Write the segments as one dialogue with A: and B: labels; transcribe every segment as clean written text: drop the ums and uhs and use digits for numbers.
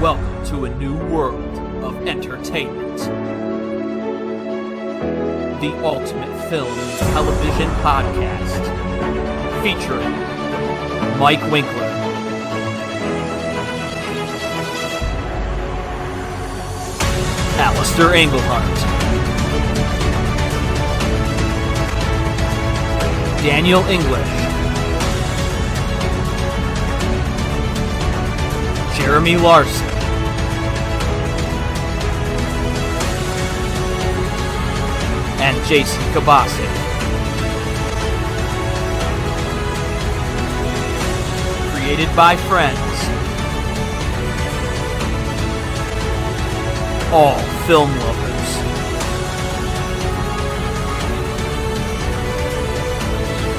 A: Welcome to a new world of entertainment. The Ultimate Film and Television Podcast. Featuring Mike Winkler, Alistair Englehart, Daniel English, Jeremy Larson, and Jason Kabasi. Created by friends, all film lovers.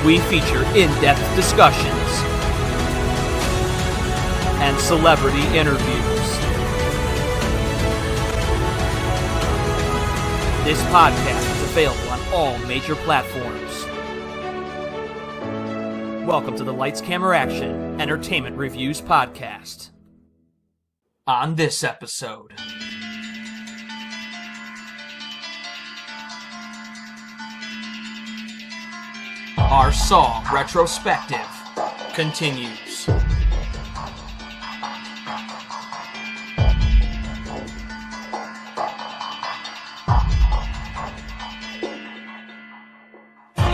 A: We feature in-depth discussions and celebrity interviews. This podcast is available on all major platforms. Welcome to the Lights, Camera, Action Entertainment Reviews Podcast. On this episode, our Saw Retrospective continues.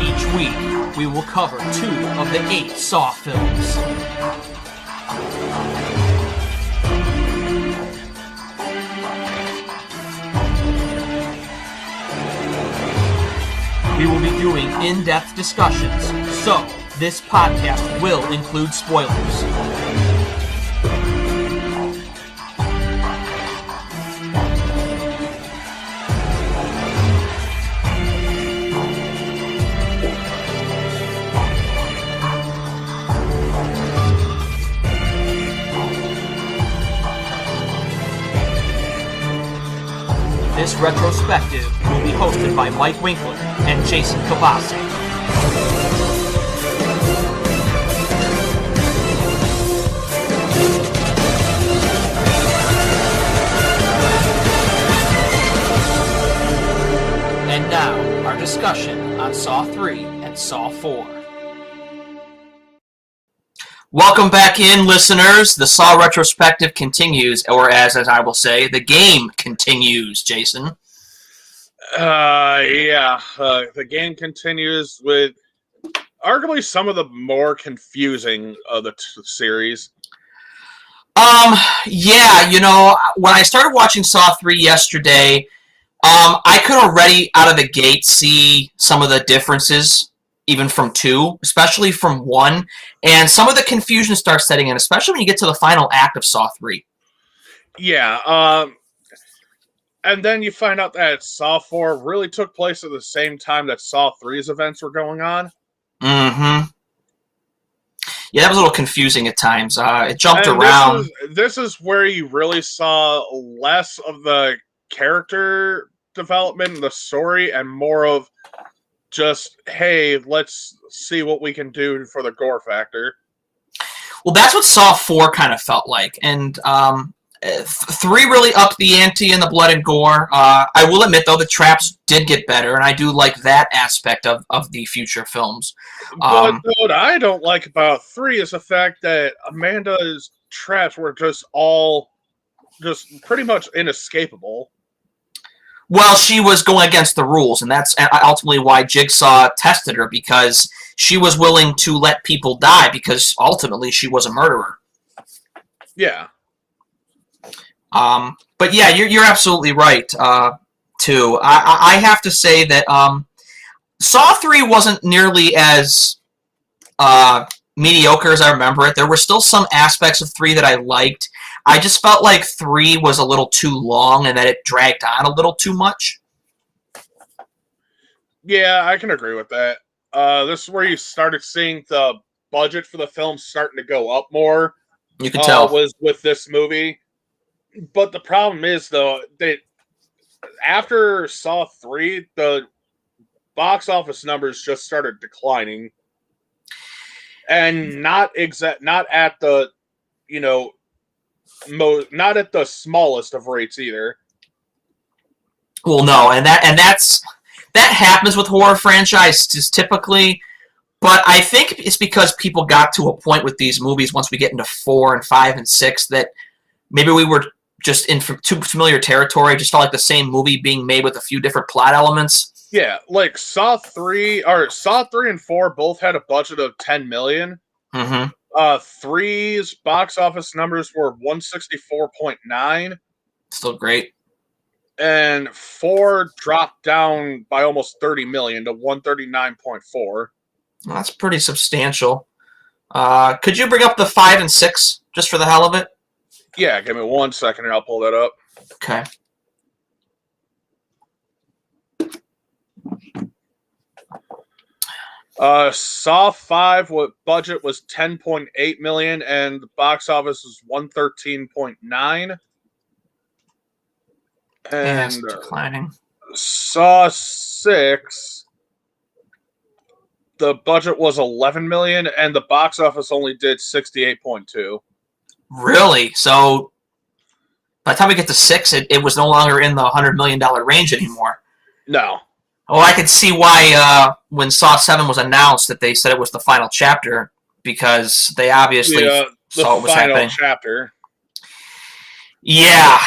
A: Each week, we will cover 2 of the 8 Saw films. We will be doing in-depth discussions, so this podcast will include spoilers. This retrospective will be hosted by Mike Winkler and Jason Kabasi. And now, our discussion on Saw 3 and Saw 4. Welcome back in, listeners. The Saw Retrospective continues, or as I will say, the game continues, Jason.
B: The game continues with arguably some of the more confusing of the series.
A: When I started watching Saw 3 yesterday, I could already, out of the gate, see some of the differences, even from 2, especially from 1, and some of the confusion starts setting in, especially when you get to the final act of Saw 3.
B: Yeah, and then you find out that Saw 4 really took place at the same time that Saw 3's events were going on.
A: Mm-hmm. Yeah, that was a little confusing at times. It jumped around.
B: This is where you really saw less of the character development in the story and more of just, hey, let's see what we can do for the gore factor.
A: Well, that's what Saw 4 kind of felt like. And 3 really upped the ante in the blood and gore. I will admit, though, the traps did get better, and I do like that aspect of the future films.
B: But what I don't like about 3 is the fact that Amanda's traps were just pretty much inescapable.
A: Well, she was going against the rules, and that's ultimately why Jigsaw tested her, because she was willing to let people die, because ultimately she was a murderer.
B: Yeah.
A: But yeah, you're absolutely right, too. I have to say that Saw 3 wasn't nearly as mediocre as I remember it. There were still some aspects of 3 that I liked. I just felt like 3 was a little too long and that it dragged on a little too much.
B: Yeah, I can agree with that. This is where you started seeing the budget for the film starting to go up more.
A: You could tell.
B: Was with this movie. But the problem is, though, that after Saw 3, the box office numbers just started declining. And not at the, not at the smallest of rates either.
A: Well, no, and that happens with horror franchises typically, but I think it's because people got to a point with these movies once we get into 4 and 5 and 6 that maybe we were just in too familiar territory. Just felt like the same movie being made with a few different plot elements.
B: Yeah, like Saw 3 and 4 both had a budget of $10 million.
A: Mm-hmm.
B: 3's box office numbers were 164.9.
A: Still great.
B: And 4 dropped down by almost 30 million to 139.4.
A: Well, that's pretty substantial. Could you bring up the 5 and 6 just for the hell of it?
B: Yeah, give me 1 second and I'll pull that up.
A: Okay.
B: Saw 5 budget was 10.8 million and the box office was 113.9. And
A: it's declining.
B: Saw 6, the budget was 11 million and the box office only did 68.2.
A: Really? So by the time we get to 6, it was no longer in the $100 million range anymore.
B: No.
A: Well, I could see why when Saw 7 was announced that they said it was the final chapter, because they obviously saw what was happening.
B: Chapter.
A: Yeah,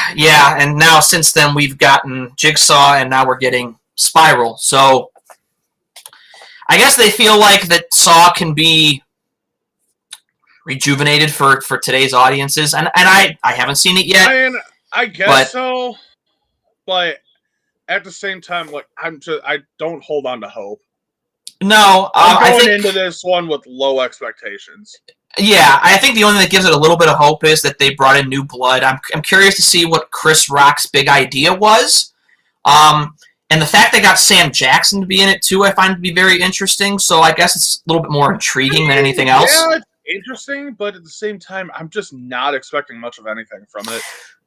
A: and now since then we've gotten Jigsaw, and now we're getting Spiral. So I guess they feel like that Saw can be rejuvenated for today's audiences, and I haven't seen it yet.
B: I mean, I guess so, but at the same time, like I don't hold on to hope.
A: No,
B: I'm going into this one with low expectations.
A: Yeah, I think the only thing that gives it a little bit of hope is that they brought in new blood. I'm curious to see what Chris Rock's big idea was. And the fact they got Sam Jackson to be in it, too, I find to be very interesting. So I guess it's a little bit more intriguing than anything else.
B: Yeah, it's interesting, but at the same time, I'm just not expecting much of anything from it.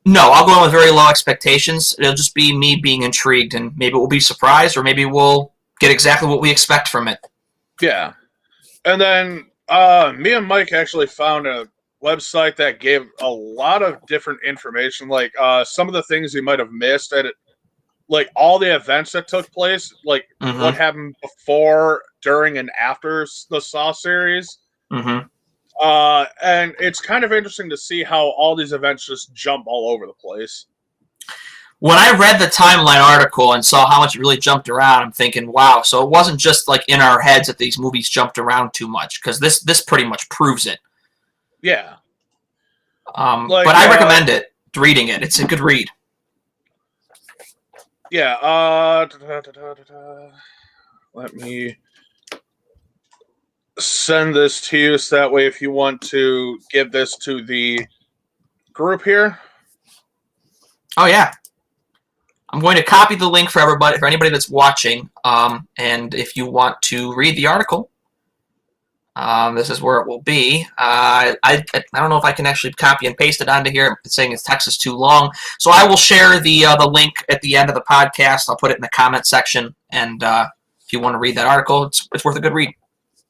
A: No, I'll go in with very low expectations. It'll just be me being intrigued, and maybe we'll be surprised, or maybe we'll get exactly what we expect from it.
B: Yeah. And then me and Mike actually found a website that gave a lot of different information, like some of the things you might have missed at it, like all the events that took place, like what happened before, during, and after the Saw series.
A: Mm-hmm.
B: And it's kind of interesting to see how all these events just jump all over the place.
A: When I read the timeline article and saw how much it really jumped around, I'm thinking, wow, so it wasn't just like in our heads that these movies jumped around too much, because this pretty much proves it.
B: Yeah.
A: But I recommend reading it. It's a good read.
B: Yeah. Let me send this to you so that way if you want to give this to the group here.
A: Oh, yeah. I'm going to copy the link for everybody, for anybody that's watching, and if you want to read the article, this is where it will be. I don't know if I can actually copy and paste it onto here. It's saying its text is too long, so I will share the link at the end of the podcast. I'll put it in the comment section, and if you want to read that article, it's worth a good read.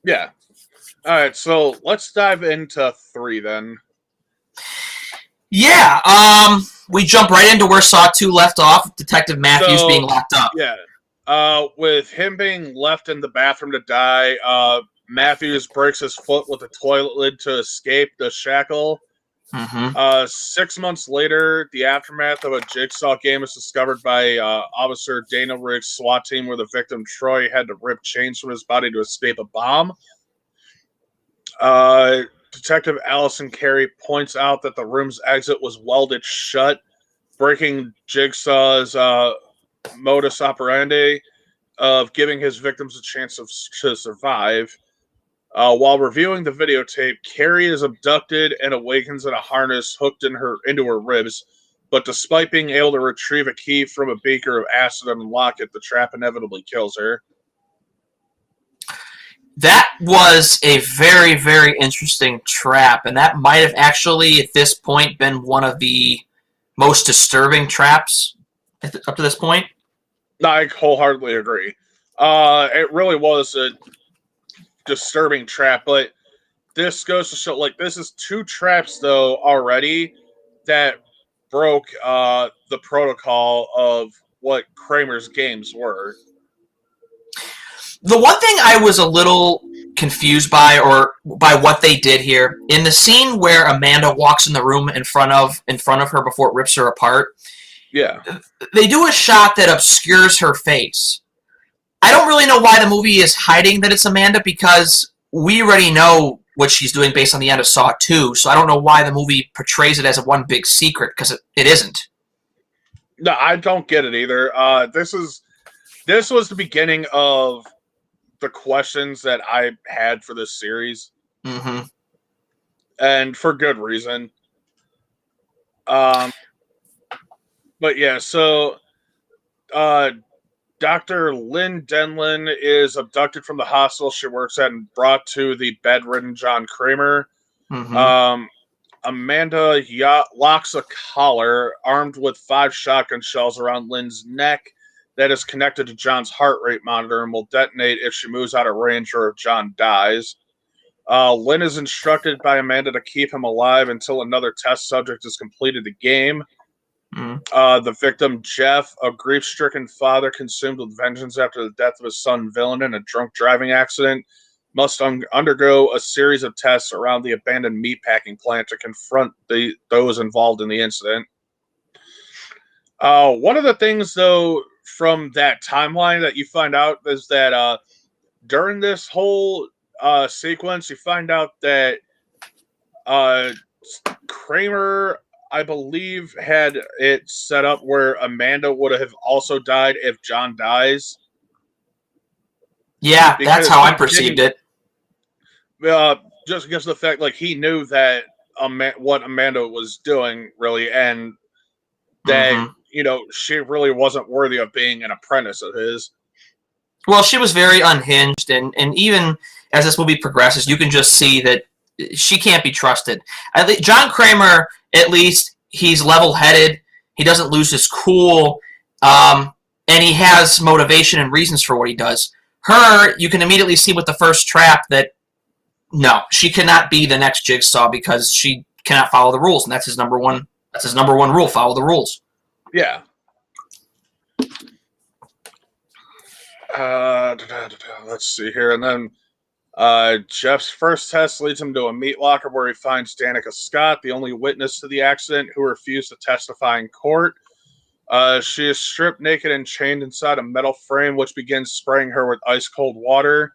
B: Yeah. All right, so let's dive into 3 then.
A: Yeah, we jump right into where Saw 2 left off, Detective Matthews being locked up.
B: Yeah, with him being left in the bathroom to die, Matthews breaks his foot with a toilet lid to escape the shackle. 6 months later, the aftermath of a Jigsaw game is discovered by Officer Dana Rigg's SWAT team, where the victim, Troy, had to rip chains from his body to escape a bomb. Detective Allison Carey points out that the room's exit was welded shut, breaking Jigsaw's modus operandi of giving his victims a chance to survive. While reviewing the videotape, Carey is abducted and awakens in a harness hooked into her ribs, but despite being able to retrieve a key from a beaker of acid and unlock it, the trap inevitably kills her.
A: That was a very, very interesting trap, and that might have actually, at this point, been one of the most disturbing traps up to this point.
B: I wholeheartedly agree. It really was a disturbing trap, but this goes to show, like, this is 2 traps, though, already that broke the protocol of what Kramer's games were.
A: The one thing I was a little confused by, or by what they did here in the scene where Amanda walks in the room in front of her before it rips her apart.
B: Yeah,
A: They do a shot that obscures her face. I don't really know why the movie is hiding that it's Amanda, because we already know what she's doing based on the end of Saw 2, so I don't know why the movie portrays it as a one big secret, because it isn't.
B: no, I don't get it either. This was the beginning of the questions that I had for this series,
A: Mm-hmm.
B: and for good reason. But yeah, so Dr. Lynn Denlin is abducted from the hospital she works at and brought to the bedridden John Kramer.
A: Mm-hmm.
B: Amanda locks a collar armed with 5 shotgun shells around Lynn's neck that is connected to John's heart rate monitor and will detonate if she moves out of range or if John dies. Lynn is instructed by Amanda to keep him alive until another test subject has completed the game. The victim, Jeff, a grief-stricken father consumed with vengeance after the death of his son, Villain, in a drunk driving accident, must undergo a series of tests around the abandoned meatpacking plant to confront those involved in the incident. One of the things, though, from that timeline that you find out is that during this whole sequence, you find out that Kramer, I believe, had it set up where Amanda would have also died if John dies.
A: Yeah, that's
B: Because
A: how I perceived it.
B: Just because of the fact, like, he knew that what Amanda was doing, really, and that,
A: Mm-hmm.
B: she really wasn't worthy of being an apprentice of his.
A: Well, she was very unhinged, and even as this movie progresses, you can just see that she can't be trusted. John Kramer, at least, he's level-headed. He doesn't lose his cool, and he has motivation and reasons for what he does. Her, you can immediately see with the first trap that no, she cannot be the next Jigsaw because she cannot follow the rules, and that's his number one. That's his number one rule: follow the rules.
B: Yeah. Let's see here, and then Jeff's first test leads him to a meat locker where he finds Danica Scott, the only witness to the accident, who refused to testify in court. She is stripped naked and chained inside a metal frame, which begins spraying her with ice-cold water.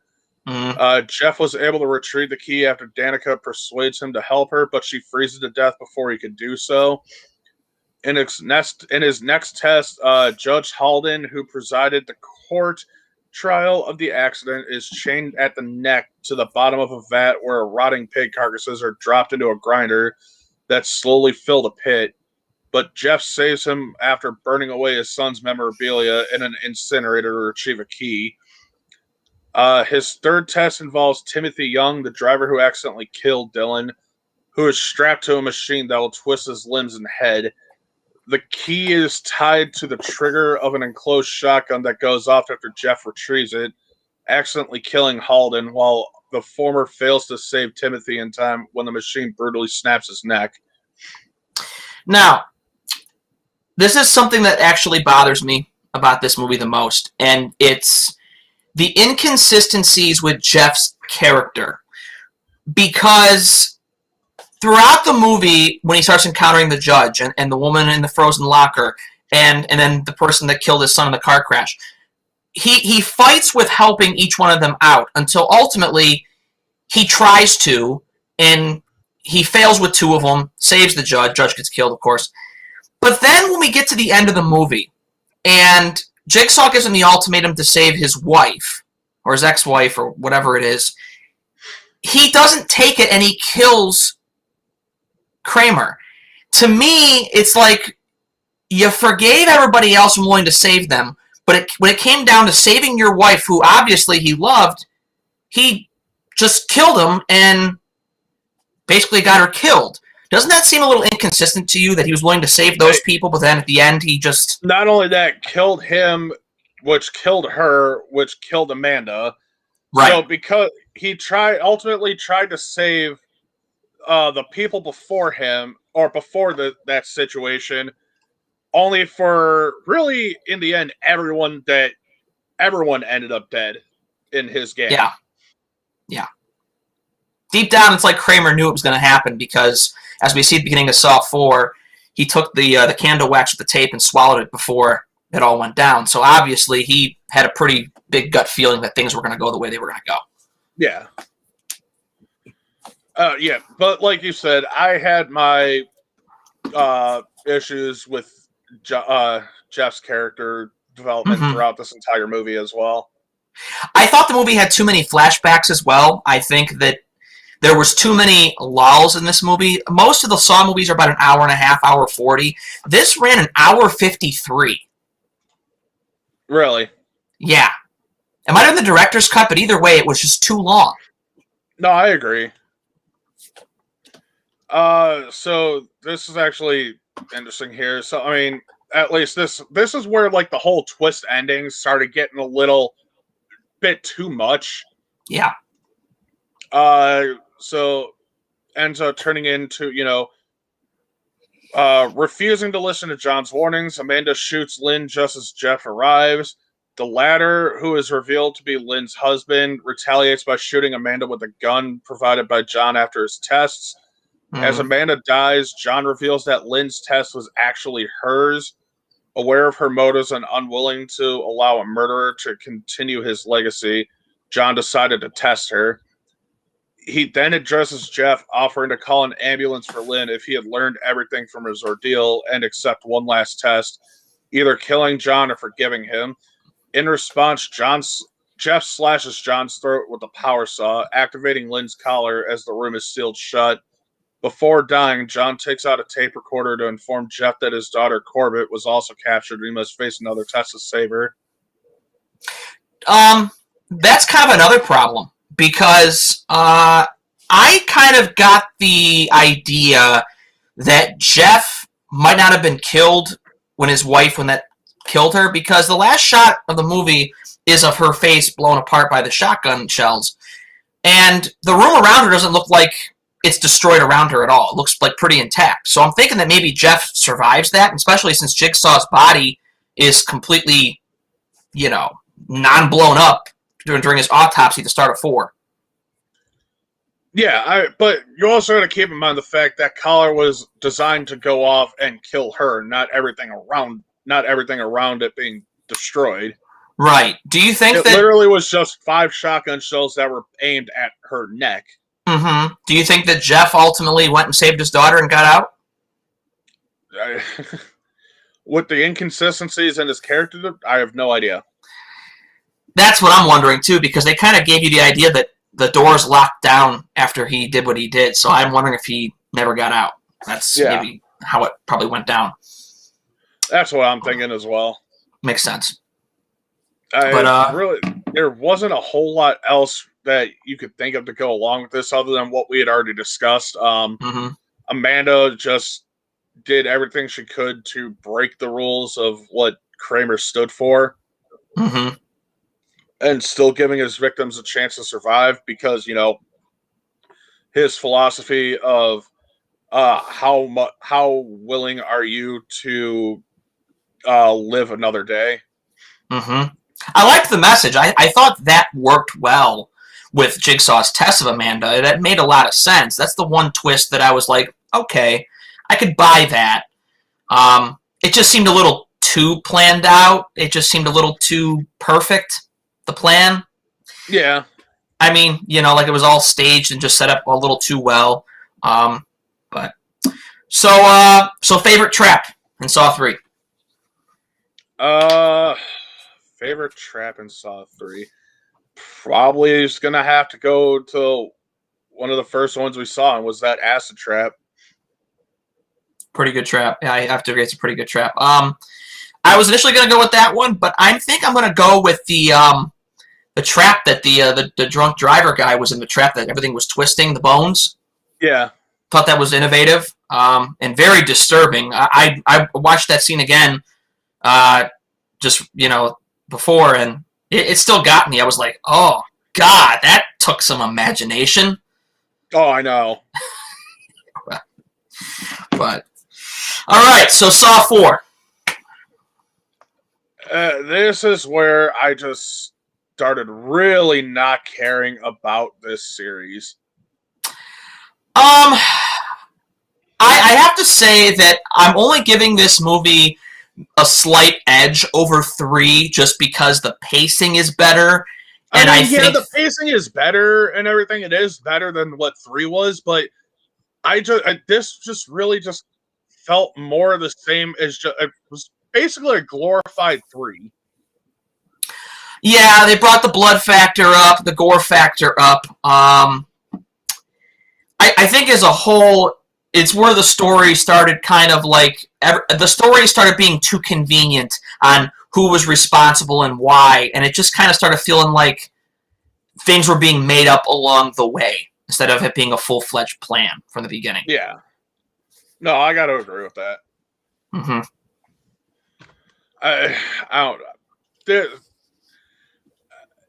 A: Mm-hmm.
B: Jeff was able to retrieve the key after Danica persuades him to help her, but she freezes to death before he could do so. In his next test, Judge Halden, who presided the court trial of the accident, is chained at the neck to the bottom of a vat where rotting pig carcasses are dropped into a grinder that slowly fill the pit. But Jeff saves him after burning away his son's memorabilia in an incinerator to retrieve a key. His third test involves Timothy Young, the driver who accidentally killed Dylan, who is strapped to a machine that will twist his limbs and head. The key is tied to the trigger of an enclosed shotgun that goes off after Jeff retrieves it, accidentally killing Halden, while the former fails to save Timothy in time when the machine brutally snaps his neck.
A: Now, this is something that actually bothers me about this movie the most, and it's the inconsistencies with Jeff's character. Because throughout the movie, when he starts encountering the judge and the woman in the frozen locker and then the person that killed his son in the car crash, he fights with helping each one of them out until ultimately he tries to, and he fails with 2 of them, saves the judge. Judge gets killed, of course. But then when we get to the end of the movie, and Jigsaw gives him the ultimatum to save his wife, or his ex-wife, or whatever it is, he doesn't take it and he kills Kramer. To me, it's like you forgave everybody else and willing to save them, but when it came down to saving your wife, who obviously he loved, he just killed him and basically got her killed. Doesn't that seem a little inconsistent to you, that he was willing to save those people, but then at the end he just...
B: Not only that, killed him, which killed her, which killed Amanda.
A: Right.
B: So because he ultimately tried to save the people before him or before that situation, only for really in the end everyone ended up dead in his gang.
A: Yeah. Yeah. Deep down, it's like Kramer knew it was going to happen because, as we see at the beginning of Saw 4, he took the candle wax with the tape and swallowed it before it all went down. So obviously, he had a pretty big gut feeling that things were going to go the way they were going to go.
B: Yeah. Yeah, but like you said, I had my issues with Jeff's character development throughout this entire movie as well.
A: I thought the movie had too many flashbacks as well. I think that there was too many lulls in this movie. Most of the Saw movies are about an hour and a half, hour 40. This ran an hour 53.
B: Really?
A: Yeah. It might have been the director's cut, but either way, it was just too long.
B: No, I agree. So this is actually interesting here. So, I mean, at least this is where, like, the whole twist ending started getting a little bit too much.
A: Yeah.
B: So ends up turning into, refusing to listen to John's warnings. Amanda shoots Lynn just as Jeff arrives. The latter, who is revealed to be Lynn's husband, retaliates by shooting Amanda with a gun provided by John after his tests. As Amanda dies, John reveals that Lynn's test was actually hers. Aware of her motives and unwilling to allow a murderer to continue his legacy, John decided to test her. He then addresses Jeff, offering to call an ambulance for Lynn if he had learned everything from his ordeal and accept one last test, either killing John or forgiving him. In response, Jeff slashes John's throat with a power saw, activating Lynn's collar as the room is sealed shut. Before dying, John takes out a tape recorder to inform Jeff that his daughter Corbett was also captured and he must face another test to save her.
A: That's kind of another problem because I kind of got the idea that Jeff might not have been killed when that killed her, because the last shot of the movie is of her face blown apart by the shotgun shells, and the room around her doesn't look like it's destroyed around her at all. It looks like pretty intact. So I'm thinking that maybe Jeff survives that, especially since Jigsaw's body is completely, non-blown up during his autopsy at the start of 4.
B: Yeah, but you also got to keep in mind the fact that collar was designed to go off and kill her, not everything around it being destroyed.
A: Right. Do you think
B: it literally was just 5 shotgun shells that were aimed at her neck?
A: Mm-hmm. Do you think that Jeff ultimately went and saved his daughter and got out?
B: With the inconsistencies in his character, I have no idea.
A: That's what I'm wondering, too, because they kind of gave you the idea that the doors locked down after he did what he did, so I'm wondering if he never got out. That's maybe how it probably went down.
B: That's what I'm thinking as well.
A: Makes sense.
B: Really, there wasn't a whole lot else that you could think of to go along with this other than what we had already discussed. Amanda just did everything she could to break the rules of what Kramer stood for.
A: Mm-hmm.
B: And still giving his victims a chance to survive because, his philosophy of how willing are you to live another day.
A: Mm-hmm. I liked the message. I thought that worked well with Jigsaw's test of Amanda. That made a lot of sense. That's the one twist that I was like, okay, I could buy that. It just seemed a little too planned out. It just seemed a little too perfect, the plan.
B: Yeah.
A: I mean, like it was all staged and just set up a little too well. But so favorite trap in Saw 3?
B: Favorite trap in Saw 3? Probably is going to have to go to one of the first ones we saw, and was that acid trap.
A: Pretty good trap. Yeah, I have to agree, it's a pretty good trap. I was initially going to go with that one, but I think I'm going to go with the trap that the drunk driver guy was in, the trap that everything was twisting, the bones.
B: Yeah.
A: Thought that was innovative and very disturbing. I watched that scene again just, before, and it still got me. I was like, oh, God, that took some imagination.
B: Oh, I know.
A: But all right, so Saw 4.
B: This is where I just started really not caring about this series.
A: I have to say that I'm only giving this movie a slight edge over 3 just because the pacing is better. And I think
B: the pacing is better and everything. It is better than what 3 was, but this just really just felt more the same as it was basically a glorified 3.
A: yeah, they brought the blood factor up, the gore factor up. I think as a whole, it's where the story started kind of like the story started being too convenient on who was responsible and why, and it just kind of started feeling like things were being made up along the way instead of it being a full-fledged plan from the beginning.
B: Yeah. No, I got to agree with that.
A: Mm-hmm.
B: I don't know.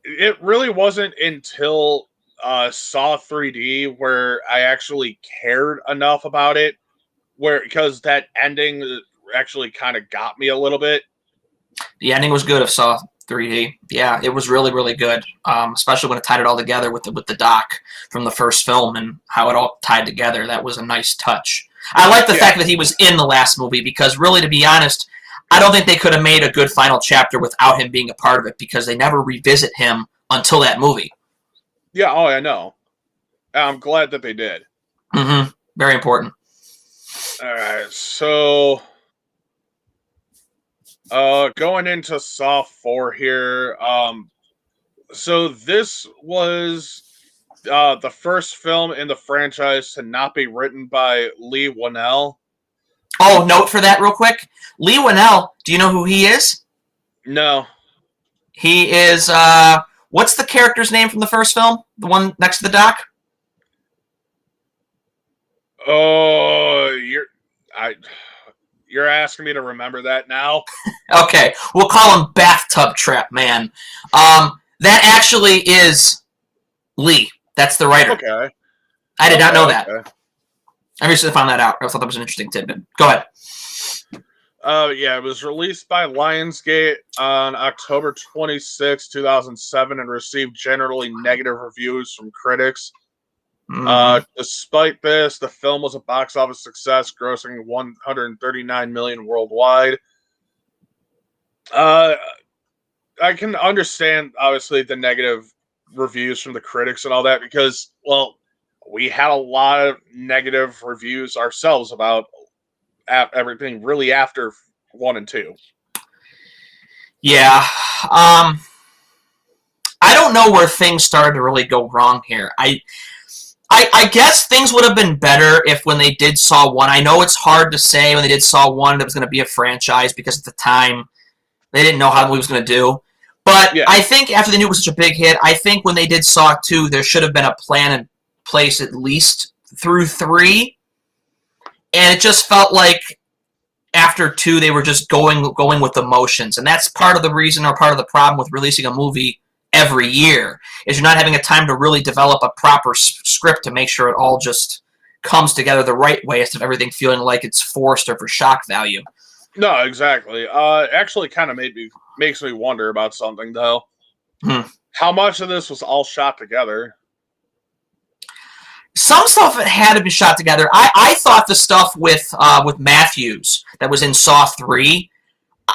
B: It really wasn't until Saw 3D where I actually cared enough about it, because that ending actually kind of got me a little bit.
A: The ending was good of Saw 3D. Yeah, it was really, really good, especially when it tied it all together with the doc from the first film and how it all tied together. That was a nice touch. I like the fact that he was in the last movie because, really, to be honest, I don't think they could have made a good final chapter without him being a part of it because they never revisit him until that movie.
B: Yeah, I know. I'm glad that they did.
A: Mm-hmm. Very important.
B: All right, so going into Saw 4 here. So this was the first film in the franchise to not be written by Lee Winnell.
A: Oh, note for that real quick. Lee Winnell, do you know who he is?
B: No.
A: He is, what's the character's name from the first film? The one next to the doc?
B: Oh, you're asking me to remember that now?
A: Okay, we'll call him Bathtub Trap Man. That actually is Lee. That's the writer.
B: Okay.
A: I did not know that.
B: Okay.
A: I recently found that out. I thought that was an interesting tidbit. Go ahead.
B: Yeah, it was released by Lionsgate on October 26, 2007, and received generally negative reviews from critics.
A: Mm-hmm.
B: Despite this, the film was a box office success, grossing $139 million worldwide. I can understand, obviously, the negative reviews from the critics and all that because, well, we had a lot of negative reviews ourselves about everything really after 1 and 2.
A: Yeah. I don't know where things started to really go wrong here. I guess things would have been better if when they did Saw 1, I know it's hard to say when they did Saw 1 that it was going to be a franchise because at the time they didn't know how the movie was going to do. But yeah. I think after they knew it was such a big hit, I think when they did Saw 2, there should have been a plan in place at least through 3. And it just felt like after 2, they were just going with the motions. And that's part of the reason or part of the problem with releasing a movie every year, is you're not having a time to really develop a proper script to make sure it all just comes together the right way instead of everything feeling like it's forced or for shock value.
B: No, exactly. Actually kind of makes me wonder about something, though. How much of this was all shot together?
A: Some stuff had to be shot together. I thought the stuff with Matthews that was in Saw 3,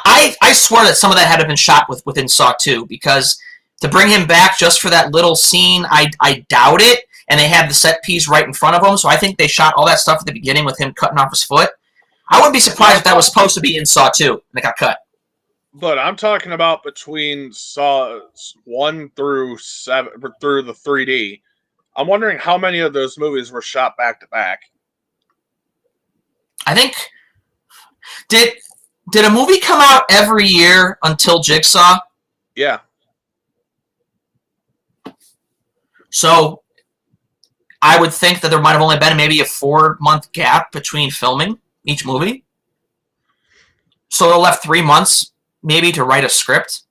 A: I swear that some of that had to have been shot within Saw 2, because to bring him back just for that little scene, I doubt it. And they had the set piece right in front of him, so I think they shot all that stuff at the beginning with him cutting off his foot. I wouldn't be surprised if that was supposed to be in Saw 2 and it got cut.
B: But I'm talking about between Saw 1 through 7 through the 3D. I'm wondering how many of those movies were shot back to back.
A: I think did a movie come out every year until Jigsaw?
B: Yeah.
A: So I would think that there might have only been maybe a 4-month gap between filming each movie. So it left 3 months maybe to write a script.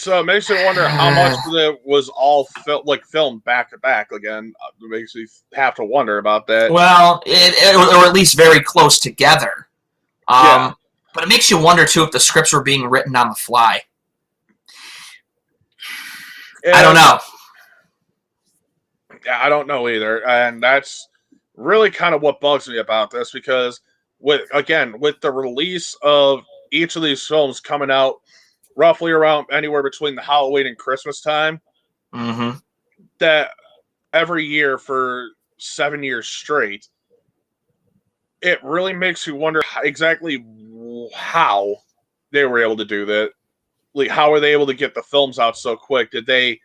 B: So it makes me wonder how much of it was all filmed back to back again. It makes me have to wonder about that.
A: Well, or at least very close together.
B: Yeah.
A: But it makes you wonder too if the scripts were being written on the fly. I don't know.
B: Yeah, I don't know either, and that's really kind of what bugs me about this because with the release of each of these films coming out roughly around anywhere between the Halloween and Christmas time,
A: Mm-hmm.
B: that every year for 7 years straight, it really makes you wonder exactly how they were able to do that. Like, how were they able to get the films out so quick? Did they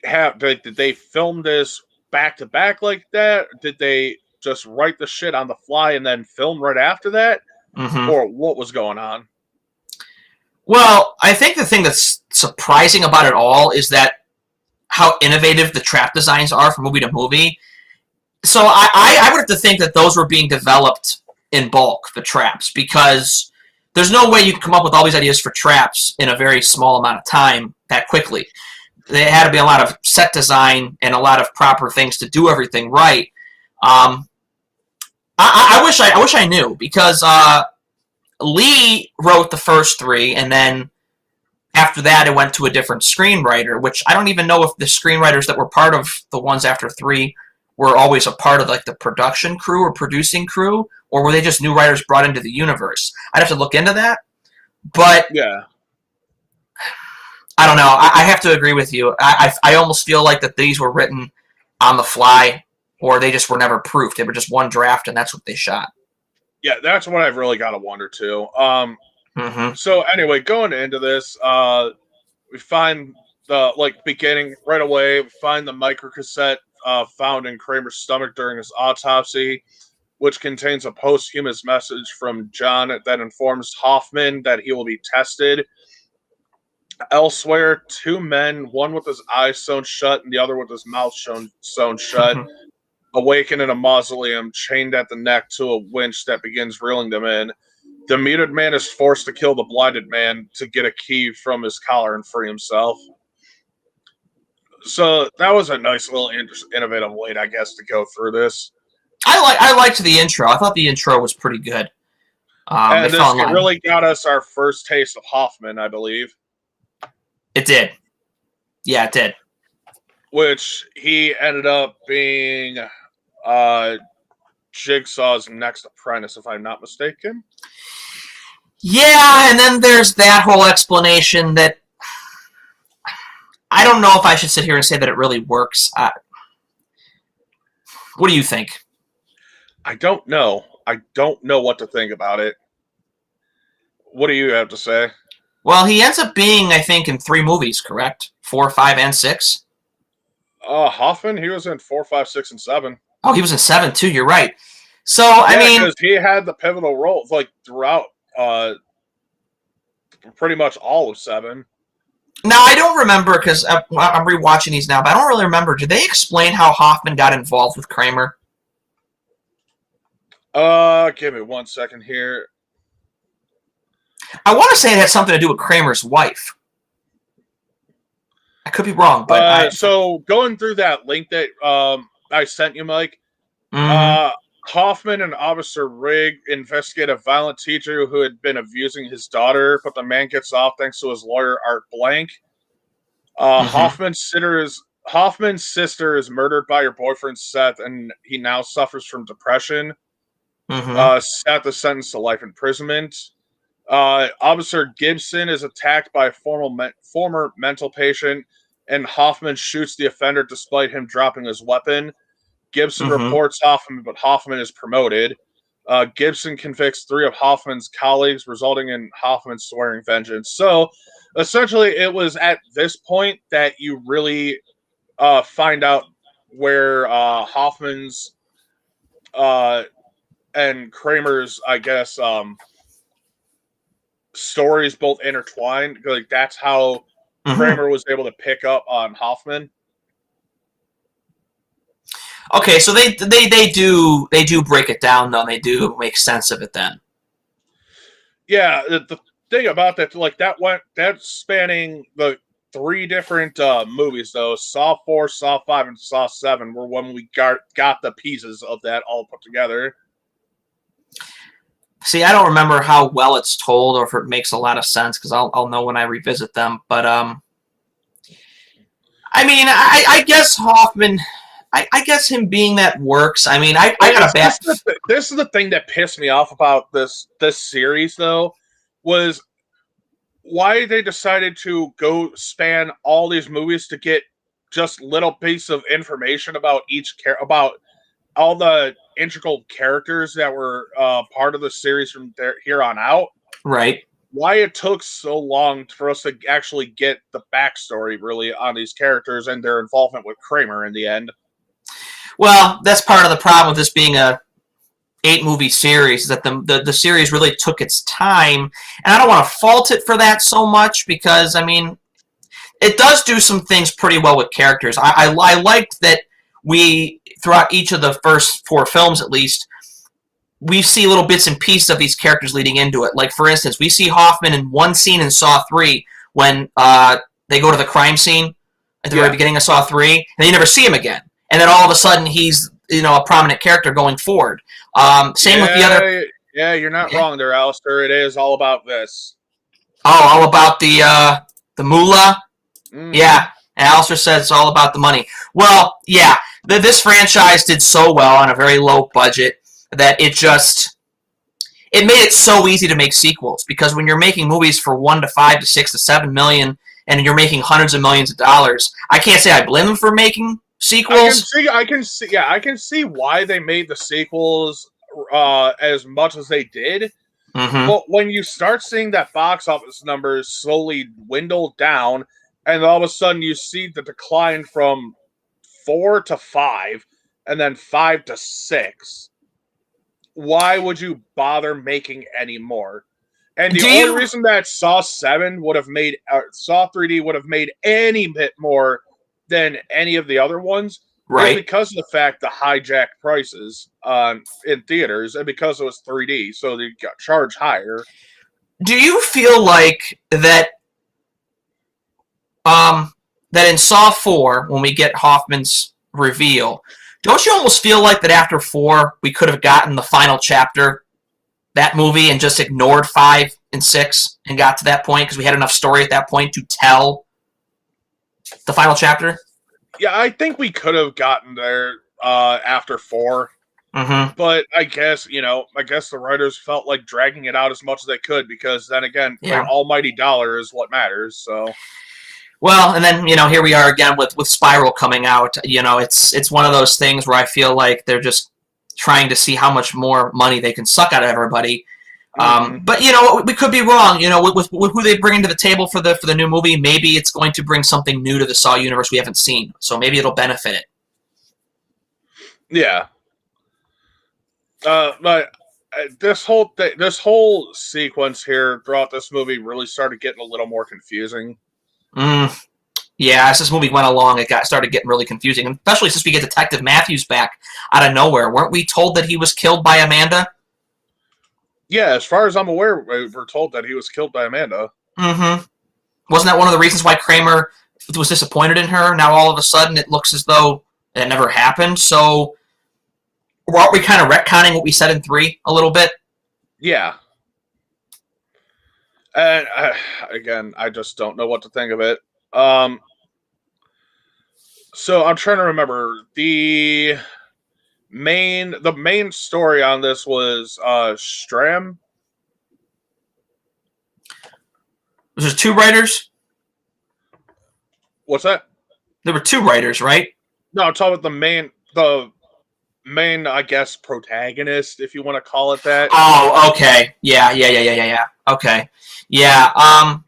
B: film this back to back like that? Did they just write the shit on the fly and then film right after that?
A: Mm-hmm.
B: Or what was going on?
A: Well, I think the thing that's surprising about it all is that how innovative the trap designs are from movie to movie. So I would have to think that those were being developed in bulk, the traps, because there's no way you can come up with all these ideas for traps in a very small amount of time that quickly. There had to be a lot of set design and a lot of proper things to do everything right. I wish I knew, because Lee wrote the first three, and then after that it went to a different screenwriter, which I don't even know if the screenwriters that were part of the ones after three were always a part of like the production crew or producing crew, or were they just new writers brought into the universe? I'd have to look into that. But
B: Yeah.
A: I don't know. I have to agree with you. I almost feel like that these were written on the fly, or they just were never proofed. They were just one draft, and that's what they shot.
B: Yeah, that's what I've really got to wonder too.
A: Mm-hmm.
B: So anyway, going into this, we find the beginning right away. We find the microcassette found in Kramer's stomach during his autopsy, which contains a posthumous message from John that informs Hoffman that he will be tested. Elsewhere, two men, one with his eyes sewn shut and the other with his mouth sewn shut, awaken in a mausoleum, chained at the neck to a winch that begins reeling them in. The muted man is forced to kill the blinded man to get a key from his collar and free himself. So that was a nice little innovative way, I guess, to go through this.
A: I liked the intro. I thought the intro was pretty good.
B: And this really got us our first taste of Hoffman, I believe.
A: It did. Yeah, it did.
B: Which he ended up being Jigsaw's next apprentice, if I'm not mistaken.
A: Yeah, and then there's that whole explanation that I don't know if I should sit here and say that it really works. What do you think?
B: I don't know. I don't know what to think about it. What do you have to say?
A: Well, he ends up being, I think, in 3 movies, correct? 4, 5, and 6?
B: Hoffman, he was in 4, 5, 6, and 7.
A: Oh, he was in 7, too. You're right. So, I mean...
B: because he had the pivotal roles, throughout pretty much all of 7.
A: Now, I don't remember, because I'm rewatching these now, but I don't really remember. Did they explain how Hoffman got involved with Kramer?
B: Give me 1 second here.
A: I want to say it had something to do with Kramer's wife. I could be wrong, but
B: so going through that link that I sent you, Mike, Hoffman and Officer Rigg investigate a violent teacher who had been abusing his daughter, but the man gets off thanks to his lawyer, Art Blank. Hoffman's sister is murdered by her boyfriend, Seth, and he now suffers from depression. Seth is sentenced to life imprisonment. Officer Gibson is attacked by a former mental patient, and Hoffman shoots the offender despite him dropping his weapon. Gibson reports Hoffman, but Hoffman is promoted. Gibson convicts 3 of Hoffman's colleagues, resulting in Hoffman swearing vengeance. So, essentially, it was at this point that you really find out where Hoffman's and Kramer's, I guess, stories both intertwined. Like, that's how Kramer was able to pick up on Hoffman.
A: Okay, so they do break it down, though. They do make sense of it then.
B: Yeah, thing about that, like that's spanning the three different movies though. Saw 4, Saw 5, and Saw 7 were when we got the pieces of that all put together.
A: See, I don't remember how well it's told or if it makes a lot of sense because I'll know when I revisit them. But I mean, I guess Hoffman. I guess him being that works. I mean, I got a bad.
B: This is the thing that pissed me off about this series though, was why they decided to go span all these movies to get just little piece of information about about all the integral characters that were part of the series from here on out.
A: Right.
B: Why it took so long for us to actually get the backstory really on these characters and their involvement with Kramer in the end.
A: Well, that's part of the problem with this being a 8-movie series, is that the series really took its time, and I don't want to fault it for that so much because, I mean, it does do some things pretty well with characters. I liked that we, throughout each of the first 4 films at least, we see little bits and pieces of these characters leading into it. Like, for instance, we see Hoffman in one scene in Saw 3 when they go to the crime scene at the very beginning of Saw 3, and you never see him again. And then all of a sudden, he's a prominent character going forward. Same with the other.
B: Yeah, you're not wrong there, Alistair. It is all about this.
A: Oh, all about the moolah. Yeah, and Alistair says it's all about the money. Well, yeah, this franchise did so well on a very low budget that it made it so easy to make sequels, because when you're making movies for $1 to $5 to $6 to $7 million and you're making hundreds of millions of dollars, I can't say I blame them for making sequels.
B: I can see why they made the sequels as much as they did.
A: Mm-hmm.
B: But when you start seeing that box office numbers slowly dwindle down, and all of a sudden you see the decline from 4 to 5, and then 5 to 6, why would you bother making any more? And the only reason that Saw 7 would have made Saw 3D would have made any bit more than any of the other ones,
A: right?
B: Because of the fact the hijacked prices in theaters, and because it was 3D, so they got charged higher.
A: Do you feel like that in Saw 4, when we get Hoffman's reveal, don't you almost feel like that after 4 we could have gotten the final chapter, that movie, and just ignored 5 and 6 and got to that point because we had enough story at that point to tell the final chapter?
B: Yeah, I think we could have gotten there after 4.
A: Mm-hmm.
B: But I guess the writers felt like dragging it out as much as they could, because then again, the almighty dollar is what matters. So,
A: well, and then here we are again with Spiral coming out. It's one of those things where I feel like they're just trying to see how much more money they can suck out of everybody. But we could be wrong. With who they bring to the table for the new movie, maybe it's going to bring something new to the Saw universe we haven't seen. So maybe it'll benefit it.
B: Yeah. But this whole sequence here throughout this movie really started getting a little more confusing.
A: Yeah, as this movie went along, it started getting really confusing, especially since we get Detective Matthews back out of nowhere. Weren't we told that he was killed by Amanda?
B: Yeah, as far as I'm aware, we're told that he was killed by Amanda.
A: Mm-hmm. Wasn't that one of the reasons why Kramer was disappointed in her? Now all of a sudden it looks as though it never happened. So aren't we kind of retconning what we said in 3 a little bit?
B: Yeah. And again, I just don't know what to think of it. So I'm trying to remember the main story on this was Stram.
A: Was there 2 writers?
B: What's that?
A: There were 2 writers, right?
B: No, I'm talking about the main, I guess, protagonist, if you want to call it that.
A: Oh, okay. Yeah. Okay. Yeah.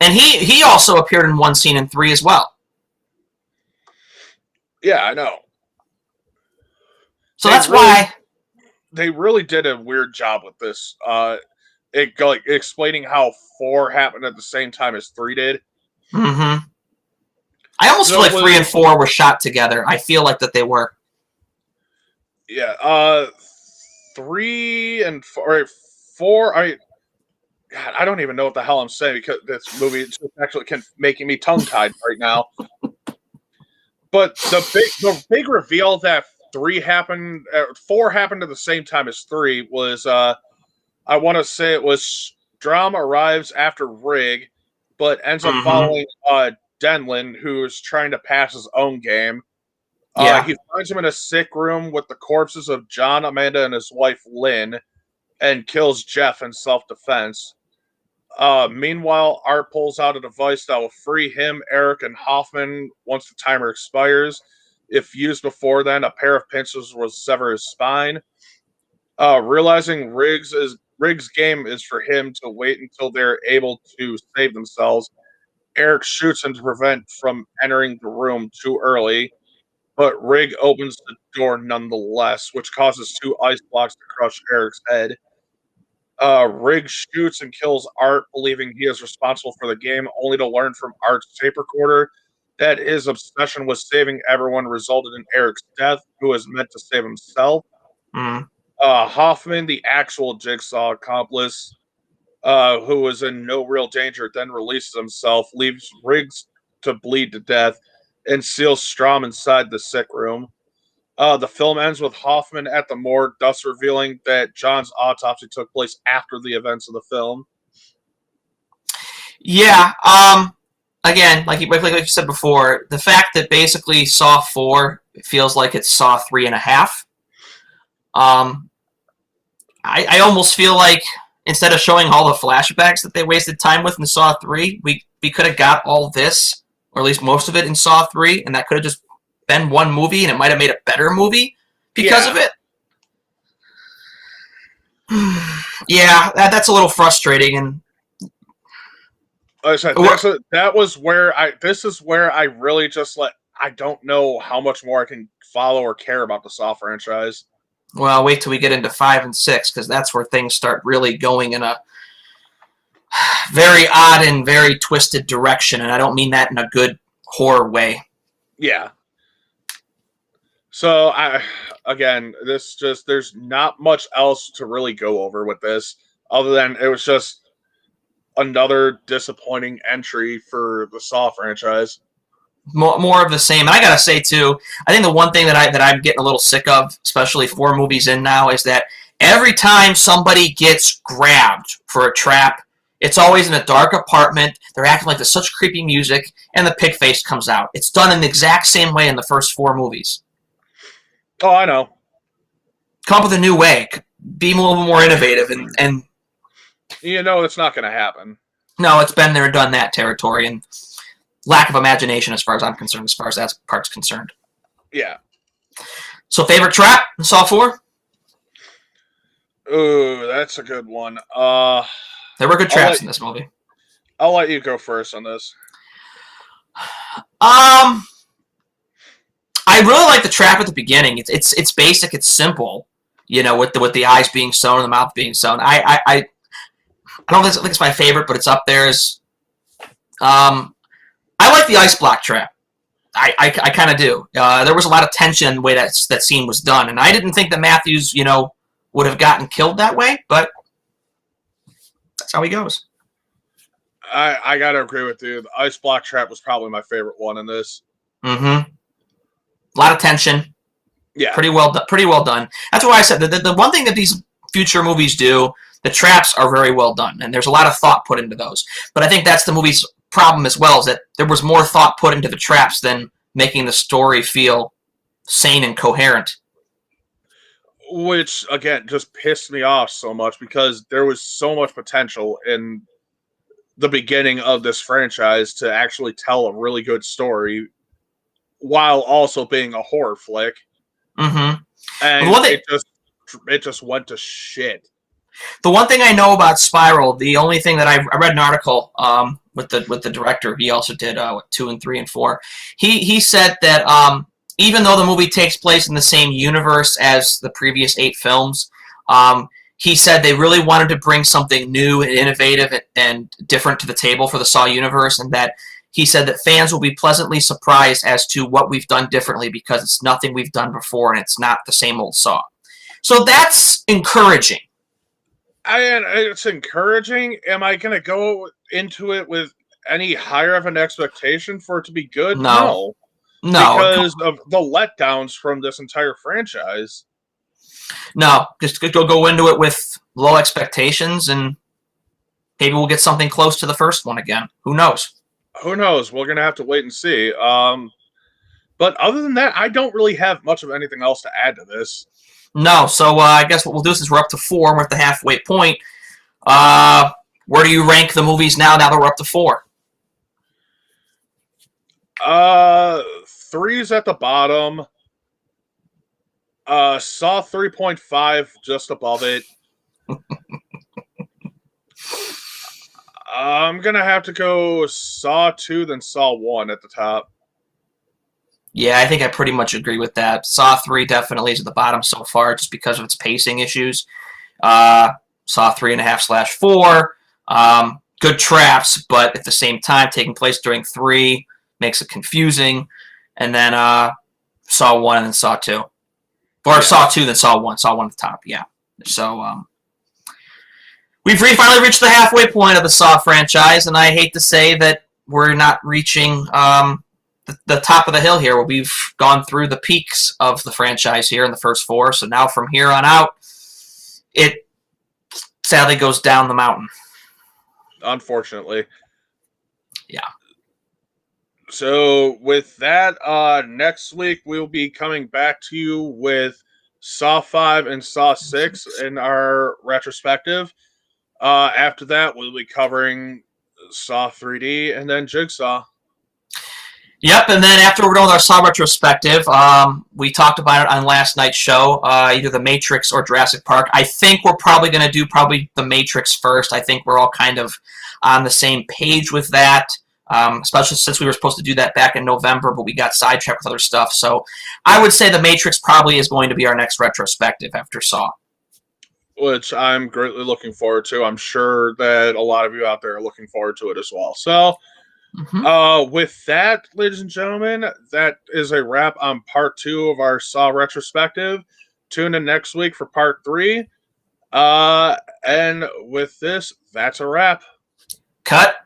A: And he also appeared in one scene in 3 as well.
B: Yeah, I know.
A: So that's why
B: they really did a weird job with this. Explaining how 4 happened at the same time as 3 did.
A: Mm-hmm. I almost feel like 3 and 4 were shot together. I feel like that they were.
B: Yeah. 3 and 4. God, I don't even know what the hell I'm saying because this movie is actually making me tongue tied right now. But the big reveal that four happened at the same time as three was I want to say it was Strom arrives after Rig, but ends up
A: Mm-hmm.
B: following Denlin, who's trying to pass his own game.
A: Yeah.
B: He finds him in a sick room with the corpses of John, Amanda, and his wife Lynn, and kills Jeff in self-defense. Meanwhile, Art pulls out a device that will free him, Eric, and Hoffman once the timer expires. If used before then, a pair of pincers will sever his spine. Realizing Riggs' game is for him to wait until they're able to save themselves, Eric shoots him to prevent from entering the room too early, but Rig opens the door nonetheless, which causes two ice blocks to crush Eric's head. Rig shoots and kills Art, believing he is responsible for the game, only to learn from Art's tape recorder that his obsession with saving everyone resulted in Eric's death, who was meant to save himself.
A: Mm.
B: Hoffman, the actual Jigsaw accomplice, who was in no real danger, then releases himself, leaves Riggs to bleed to death, and seals Strom inside the sick room. The film ends with Hoffman at the morgue, thus revealing that John's autopsy took place after the events of the film.
A: Yeah. Again, like you said before, the fact that basically Saw 4 feels like it's Saw 3.5. I almost feel like instead of showing all the flashbacks that they wasted time with in Saw 3, we could have got all this, or at least most of it in Saw 3, and that could have just been one movie, and it might have made a better movie because of it. Yeah, that's a little frustrating, and
B: Like I said, this is where I really just I don't know how much more I can follow or care about the Saw franchise.
A: well, wait till we get into 5 and 6, because that's where things start really going in a very odd and very twisted direction, and I don't mean that in a good horror way.
B: Yeah. So there's not much else to really go over with this, other than it was just another disappointing entry for the Saw franchise.
A: More of the same. And I gotta say too, I think the one thing that I'm getting a little sick of, especially 4 movies in now, is that every time somebody gets grabbed for a trap, it's always in a dark apartment. They're acting like there's such creepy music, and the pig face comes out. It's done in the exact same way in the first 4 movies.
B: Oh, I know.
A: Come up with a new way. Be a little more innovative, and
B: You know it's not going to happen.
A: no, it's been there and done that territory, and lack of imagination as far as I'm concerned, as far as that part's concerned.
B: Yeah.
A: So, favorite trap in Saw 4?
B: Ooh, that's a good one.
A: There were good traps in this movie.
B: I'll let you go first on this.
A: I really like the trap at the beginning. It's basic. It's simple. You know, with the eyes being sewn and the mouth being sewn. I don't think it's my favorite, but it's up there. I like the ice block trap. I kind of do. There was a lot of tension in the way that scene was done, and I didn't think that Matthews, would have gotten killed that way, but that's how he goes.
B: I gotta agree with you. The ice block trap was probably my favorite one in this.
A: Mm-hmm. A lot of tension.
B: Yeah.
A: Pretty well done. That's why I said the one thing that these future movies do, the traps are very well done, and there's a lot of thought put into those. But I think that's the movie's problem as well, is that there was more thought put into the traps than making the story feel sane and coherent.
B: Which, again, just pissed me off so much because there was so much potential in the beginning of this franchise to actually tell a really good story while also being a horror flick.
A: Mm-hmm.
B: And it just went to shit.
A: The one thing I know about Spiral, the only thing that I read an article with the director, he also did 2 and 3 and 4. He said that even though the movie takes place in the same universe as the previous 8 films, he said they really wanted to bring something new and innovative and different to the table for the Saw universe, and that he said that fans will be pleasantly surprised as to what we've done differently because it's nothing we've done before and it's not the same old Saw. So that's encouraging.
B: It's encouraging. Am I going to go into it with any higher of an expectation for it to be good?
A: No,
B: No,
A: no,
B: because of the letdowns from this entire franchise.
A: no. Just go into it with low expectations, and maybe we'll get something close to the first one again. Who knows?
B: Who knows? We're going to have to wait and see. But other than that, I don't really have much of anything else to add to this.
A: No. So I guess what we'll do is we're up to 4. We're at the halfway point. Where do you rank the movies now? Now that we're up to 4.
B: 3's at the bottom. Saw 3.5 just above it. I'm gonna have to go Saw 2, then Saw 1 at the top.
A: Yeah, I think I pretty much agree with that. Saw 3 definitely is at the bottom so far just because of its pacing issues. Saw 3.5/4. Good traps, but at the same time, taking place during 3 makes it confusing. And then Saw 1 and then Saw 2. Or yeah. Saw 2, then Saw 1. Saw 1 at the top, yeah. So we've finally reached the halfway point of the Saw franchise, and I hate to say that we're not reaching the top of the hill here. We've gone through the peaks of the franchise here in the first 4, so now from here on out, it sadly goes down the mountain.
B: Unfortunately.
A: Yeah.
B: So with that, next week we'll be coming back to you with Saw 5 and Saw 6 in our retrospective. After that, we'll be covering Saw 3D and then Jigsaw.
A: Yep, and then after we're done with our Saw retrospective, we talked about it on last night's show, either The Matrix or Jurassic Park. I think we're probably going to do The Matrix first. I think we're all kind of on the same page with that, especially since we were supposed to do that back in November, but we got sidetracked with other stuff. So I would say The Matrix probably is going to be our next retrospective after Saw.
B: Which I'm greatly looking forward to. I'm sure that a lot of you out there are looking forward to it as well. So... with that, ladies and gentlemen, that is a wrap on part 2 of our Saw retrospective. Tune in next week for part 3. And with this, that's a wrap.
A: Cut.